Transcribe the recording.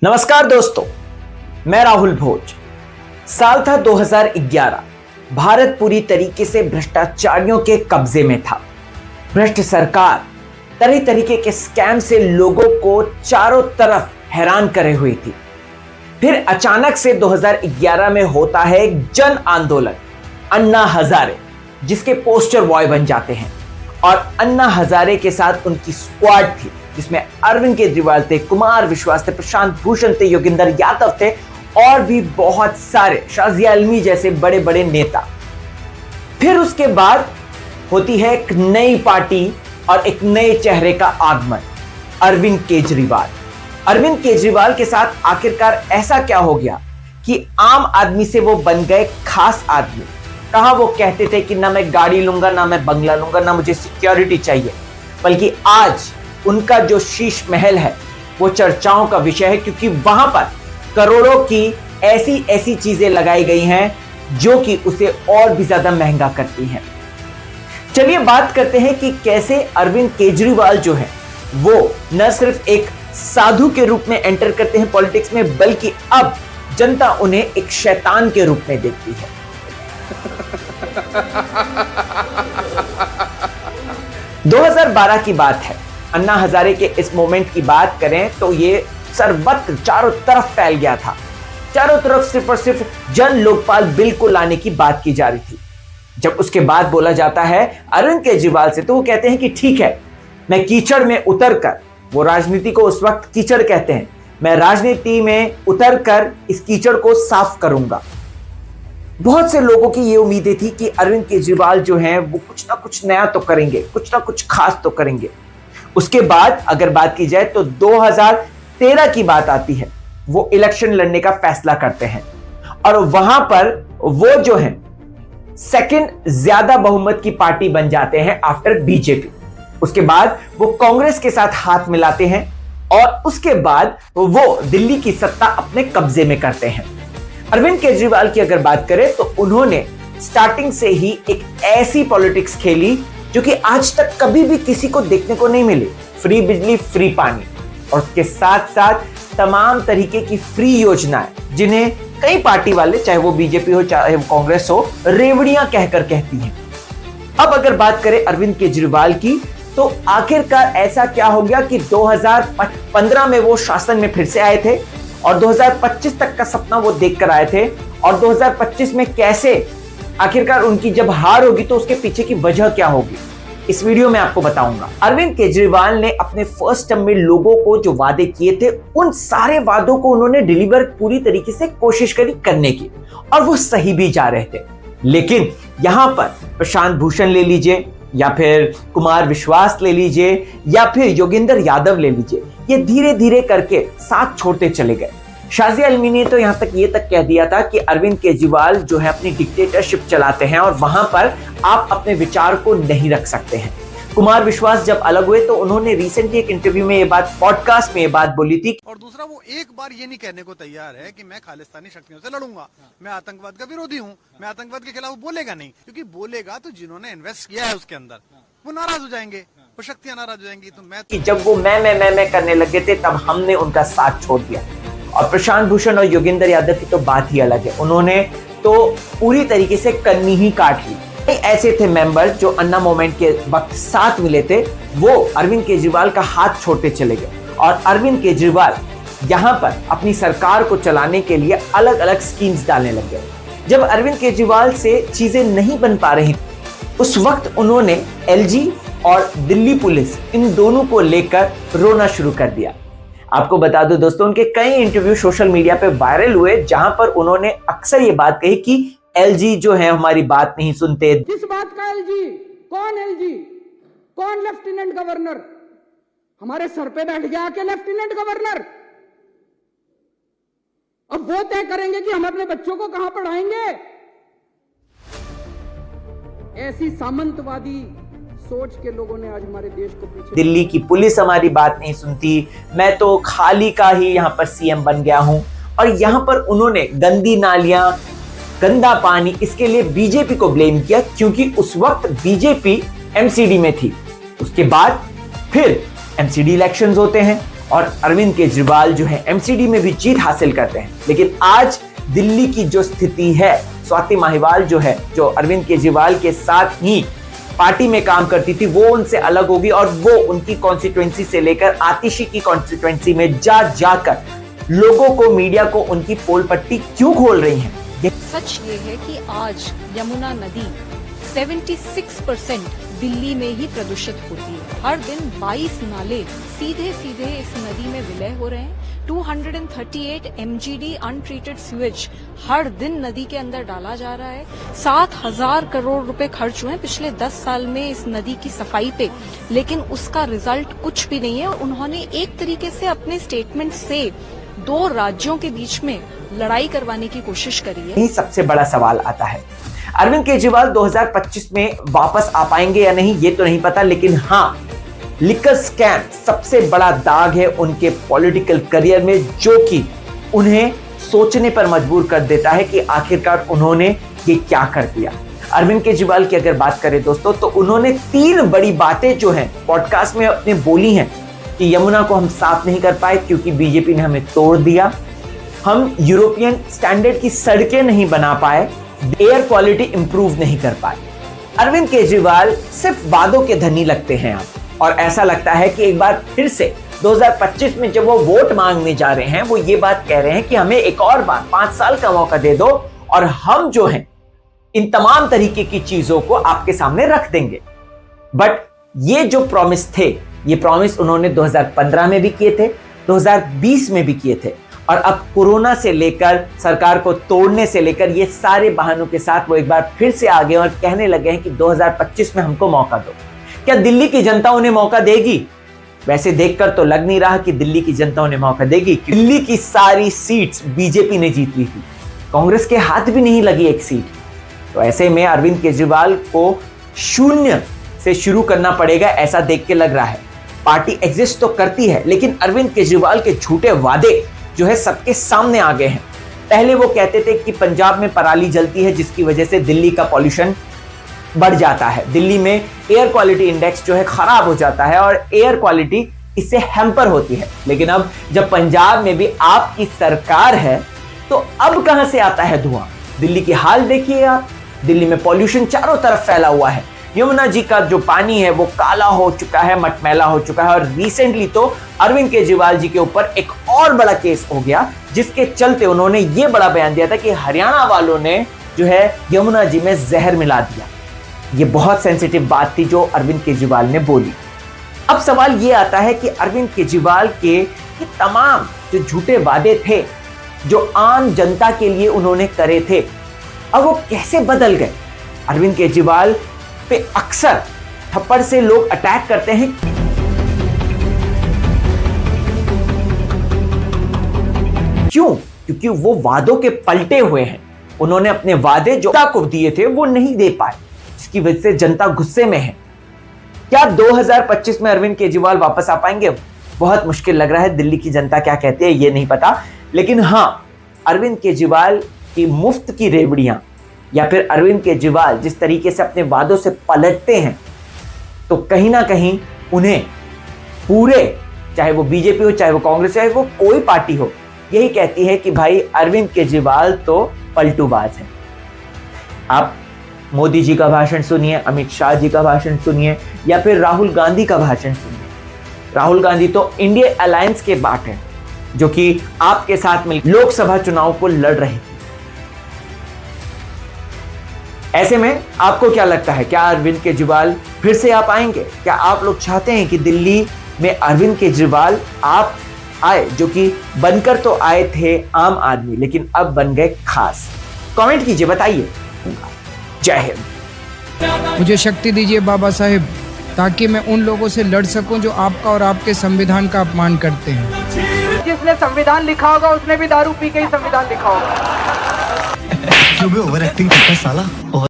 नमस्कार दोस्तों, मैं राहुल भोज। साल था 2011। भारत पूरी तरीके से भ्रष्टाचारियों के कब्जे में था। भ्रष्ट सरकार तरह तरीके के स्कैम से लोगों को चारों तरफ हैरान करे हुई थी। फिर अचानक से 2011 में होता है एक जन आंदोलन, अन्ना हजारे, जिसके पोस्टर बॉय बन जाते हैं। और अन्ना हजारे के साथ उनकी स्क्वाड थी, जिसमें अरविंद केजरीवाल थे, कुमार विश्वास थे, प्रशांत भूषण थे, योगेंद्र यादव थे और भी बहुत सारे, शाजिया आलमी जैसे बड़े बड़े नेता। फिर उसके बाद होती है एक नई पार्टी और एक नए चेहरे का आगमन, अरविंद केजरीवाल। अरविंद केजरीवाल के साथ आखिरकार ऐसा क्या हो गया कि आम आदमी से वो बन गए खास आदमी। कहा वो कहते थे कि ना मैं गाड़ी लूंगा, ना मैं बंगला लूंगा, ना मुझे सिक्योरिटी चाहिए, बल्कि आज उनका जो शीश महल है वो चर्चाओं का विषय है, क्योंकि वहां पर करोड़ों की ऐसी ऐसी चीजें लगाई गई हैं जो कि उसे और भी ज्यादा महंगा करती हैं। चलिए बात करते हैं कि कैसे अरविंद केजरीवाल जो है वो न सिर्फ एक साधु के रूप में एंटर करते हैं पॉलिटिक्स में, बल्कि अब जनता उन्हें एक शैतान के रूप में देखती है। 2012 की बात है। अन्ना हजारे के इस मोमेंट की बात करें तो ये सर्वत्र चारों तरफ फैल गया था। चारों तरफ सिर्फ और सिर्फ जन लोकपाल बिल को लाने की बात की जा रही थी। जब उसके बाद बोला जाता है अरविंद केजरीवाल से, तो वो कहते हैं कि ठीक है, मैं कीचड़ में उतरकर, वो राजनीति को उस वक्त कीचड़ कहते हैं, मैं राजनीति में उतरकर इस कीचड़ को साफ करूंगा। बहुत से लोगों की ये उम्मीदें थी कि अरविंद केजरीवाल जो हैं वो कुछ ना कुछ नया तो करेंगे, कुछ ना कुछ खास तो करेंगे। उसके बाद अगर बात की जाए तो 2013 की बात आती है। वो इलेक्शन लड़ने का फैसला करते हैं और वहां पर वो जो है सेकंड ज्यादा बहुमत की पार्टी बन जाते हैं आफ्टर बीजेपी। उसके बाद वो कांग्रेस के साथ हाथ मिलाते हैं और उसके बाद वो दिल्ली की सत्ता अपने कब्जे में करते हैं। अरविंद केजरीवाल की अगर बात करें तो उन्होंने स्टार्टिंग से ही एक ऐसी पॉलिटिक्स खेली जो कि आज तक कभी भी किसी को देखने को नहीं मिली। फ्री बिजली, फ्री पानी और उसके साथ साथ तमाम तरीके की फ्री योजनाएं, जिन्हें कई पार्टी वाले, चाहे वो बीजेपी हो चाहे वो कांग्रेस हो, रेवड़ियां कहकर कहती हैं। अब अगर बात करें अरविंद केजरीवाल की, तो आखिरकार ऐसा क्या हो गया कि 2015 में वो शासन में फिर से आए थे और 2025 तक का सपना वो देखकर आए थे। और 2025 में कैसे आखिरकार उनकी जब हार होगी तो उसके पीछे की वजह क्या होगी, इस वीडियो में आपको बताऊंगा। अरविंद केजरीवाल ने अपने फर्स्ट टर्म में लोगों को जो वादे किए थे, उन सारे वादों को उन्होंने डिलीवर पूरी तरीके से कोशिश करी करने की, और वो सही भी जा रहे थे। लेकिन यहां पर प्रशांत भूषण ले लीजिए, या फिर कुमार विश्वास ले लीजिए, या फिर योगेंद्र यादव ले लीजिए, ये धीरे धीरे करके साथ छोड़ते चले गए। शाजिया आलमी ने तो यहां तक ये तक कह दिया था कि अरविंद केजरीवाल जो है अपनी डिक्टेटरशिप चलाते हैं और वहां पर आप अपने विचार को नहीं रख सकते हैं। कुमार विश्वास जब अलग हुए तो उन्होंने रिसेंटली एक इंटरव्यू में ये बात, पॉडकास्ट में ये बात बोली थी। और दूसरा, वो एक बार ये नहीं कहने को तैयार है कि मैं खालिस्तानी शक्तियों से लड़ूंगा, मैं आतंकवाद का विरोधी हूँ, मैं आतंकवाद के खिलाफ बोलेगा नहीं, क्योंकि बोलेगा तो जिन्होंने इन्वेस्ट किया है उसके अंदर वो नाराज हो जाएंगे, वो शक्तियां नाराज हो जाएंगी। तो मैं कि जब वो मैं करने लगे थे तब हमने उनका साथ छोड़ दिया। और प्रशांत भूषण और योगेंद्र यादव की तो बात ही अलग है, उन्होंने तो पूरी तरीके से कन्नी ही काट ली। ऐसे थे मेंबर जो अन्ना मूवमेंट के वक्त साथ मिले थे, वो अरविंद केजरीवाल का हाथ छोड़ते चले गए और अरविंद केजरीवाल यहां पर अपनी सरकार को चलाने के लिए अलग अलग स्कीम्स डालने लग गए। जब अरविंद केजरीवाल से चीजें नहीं बन पा रही, उस वक्त उन्होंने एलजी और दिल्ली पुलिस, इन दोनों को लेकर रोना शुरू कर दिया। आपको बता दूं दोस्तों, उनके कई इंटरव्यू सोशल मीडिया पे वायरल हुए, जहां पर उन्होंने अक्सर ये बात कही कि एलजी जो है हमारी बात नहीं सुनते। किस बात का एलजी? कौन एलजी? कौन लेफ्टिनेंट गवर्नर? हमारे सर पे बैठ गया आके लेफ्टिनेंट गवर्नर। अब वो तय करेंगे कि हम अपने बच्चों को कहां पढ़ाएंगे। ऐसी सामंतवादी सोच के लोगों ने आज हमारे देश को पीछे। दिल्ली की पुलिस हमारी बात नहीं सुनती, मैं तो खाली का ही यहाँ पर सीएम बन गया हूं। और यहाँ पर उन्होंने गंदी नालियां, गंदा पानी, इसके लिए बीजेपी को ब्लेम किया, क्योंकि उस वक्त बीजेपी एमसीडी में थी। उसके बाद फिर एमसीडी इलेक्शंस होते हैं और अरविंद केजरीवाल जो है एमसीडी में भी जीत हासिल करते हैं। लेकिन आज दिल्ली की जो स्थिति है, स्वाति माहिवाल जो है, जो अरविंद केजरीवाल के साथ ही पार्टी में काम करती थी, वो उनसे अलग होगी और वो उनकी कॉन्स्टिट्यूएंसी से लेकर आतिशी की कॉन्स्टिट्यूएंसी में जाकर लोगों को, मीडिया को उनकी पोल पट्टी क्यों खोल रही हैं। सच ये है कि आज यमुना नदी 76% दिल्ली में ही प्रदूषित होती है। हर दिन 22 नाले सीधे इस नदी में विलय हो रहे हैं। 238 MGD अनट्रीटेड सीवेज हर दिन नदी के अंदर डाला जा रहा है। 7,000 करोड़ रुपए खर्च हुए हैं पिछले 10 साल में इस नदी की सफाई पे, लेकिन उसका रिजल्ट कुछ भी नहीं है। और उन्होंने एक तरीके से अपने स्टेटमेंट से 2 राज्यों के बीच में लड़ाई करवाने की कोशिश करी है। यही सबसे बड़ा सवाल आता है, अरविंद केजरीवाल 2025 में वापस आ पाएंगे या नहीं ये तो नहीं पता, लेकिन हाँ, लिकर स्कैम सबसे बड़ा दाग है उनके पॉलिटिकल करियर में, जो कि उन्हें सोचने पर मजबूर कर देता है कि आखिरकार उन्होंने ये क्या कर दिया। अरविंद केजरीवाल की अगर बात करें दोस्तों, तो उन्होंने 3 बड़ी बातें जो हैं पॉडकास्ट में अपने बोली हैं कि यमुना को हम साफ नहीं कर पाए क्योंकि बीजेपी ने हमें तोड़ दिया, हम यूरोपियन स्टैंडर्ड की सड़कें नहीं बना पाए, एयर क्वालिटी इंप्रूव नहीं कर पाए। अरविंद केजरीवाल सिर्फ वादों के धनी लगते हैं आप, और ऐसा लगता है कि एक बार फिर से 2025 में जब वो वोट मांगने जा रहे हैं, वो ये बात कह रहे हैं कि हमें एक और बार 5 साल का मौका दे दो और हम जो हैं इन तमाम तरीके की चीजों को आपके सामने रख देंगे। बट ये जो प्रॉमिस थे, ये प्रॉमिस उन्होंने 2015 में भी किए थे, 2020 में भी किए थे, और अब कोरोना से लेकर सरकार को तोड़ने से लेकर ये सारे बहानों के साथ वो एक बार फिर से आ गए और कहने लगे हैं कि 2025 में हमको मौका दो। क्या दिल्ली की जनता उन्हें मौका देगी? वैसे देखकर तो लग नहीं रहा कि दिल्ली की जनता उन्हें मौका देगी। दिल्ली की सारी सीट्स बीजेपी ने जीत ली थी, कांग्रेस के हाथ भी नहीं लगी एक सीट। तो ऐसे में अरविंद केजरीवाल को शून्य से शुरू करना पड़ेगा, ऐसा देख के लग रहा है। पार्टी एग्जिस्ट तो करती है, लेकिन अरविंद केजरीवाल के झूठे वादे जो है सबके सामने आ गए हैं। पहले वो कहते थे कि पंजाब में पराली जलती है जिसकी वजह से दिल्ली का पॉल्यूशन बढ़ जाता है, दिल्ली में एयर क्वालिटी इंडेक्स जो है खराब हो जाता है और एयर क्वालिटी इससे हैम्पर होती है। लेकिन अब जब पंजाब में भी आपकी सरकार है, तो अब कहां से आता है धुआं? दिल्ली की हाल देखिए आप, दिल्ली में पॉल्यूशन चारों तरफ फैला हुआ है। यमुना जी का जो पानी है वो काला हो चुका है, मटमैला हो चुका है। और रिसेंटली तो अरविंद केजरीवाल जी के ऊपर एक और बड़ा केस हो गया, जिसके चलते उन्होंने ये बड़ा बयान दिया था कि हरियाणा वालों ने जो है यमुना जी में जहर मिला दिया। ये बहुत सेंसिटिव बात थी जो अरविंद केजरीवाल ने बोली। अब सवाल ये आता है कि अरविंद केजरीवाल के ये तमाम जो झूठे वादे थे जो आम जनता के लिए उन्होंने करे थे, अब वो कैसे बदल गए? अरविंद केजरीवाल पे अक्सर थप्पड़ से लोग अटैक करते हैं। क्यों? क्योंकि वो वादों के पलटे हुए हैं। उन्होंने अपने वादे जो जनता को दिए थे वो नहीं दे पाए, जिसकी वजह से जनता गुस्से में है। क्या 2025 में अरविंद केजरीवाल वापस आ पाएंगे? बहुत मुश्किल लग रहा है। दिल्ली की जनता क्या कहती है ये नहीं पता, लेकिन हां, अरविंद केजरीवाल की मुफ्त की रेवड़ियां या फिर अरविंद केजरीवाल जिस तरीके से अपने वादों से पलटते हैं, तो कहीं ना कहीं उन्हें पूरे, चाहे वो बीजेपी हो, चाहे वो कांग्रेस, चाहे वो कोई पार्टी हो, यही कहती है कि भाई अरविंद केजरीवाल तो पलटूबाज है। आप मोदी जी का भाषण सुनिए, अमित शाह जी का भाषण सुनिए, या फिर राहुल गांधी का भाषण सुनिए। राहुल गांधी तो इंडिया अलायंस के बात है, जो कि आपके साथ मिलकर लोकसभा चुनाव को लड़ रहे थे। ऐसे में आपको क्या लगता है, क्या अरविंद केजरीवाल फिर से आ पाएंगे? क्या आप लोग चाहते हैं कि दिल्ली में अरविंद केजरीवाल आप आए, जो कि बनकर तो आए थे आम आदमी, लेकिन अब बन गए खास? कमेंट कीजिए, बताइए। जय हिंद। मुझे शक्ति दीजिए बाबा साहेब, ताकि मैं उन लोगों से लड़ सकूं जो आपका और आपके संविधान का अपमान करते हैं। जिसने संविधान लिखा होगा उसने भी दारू पी के ही संविधान लिखा होगा। क्यों भी ओवर एक्टिंग करता है साला?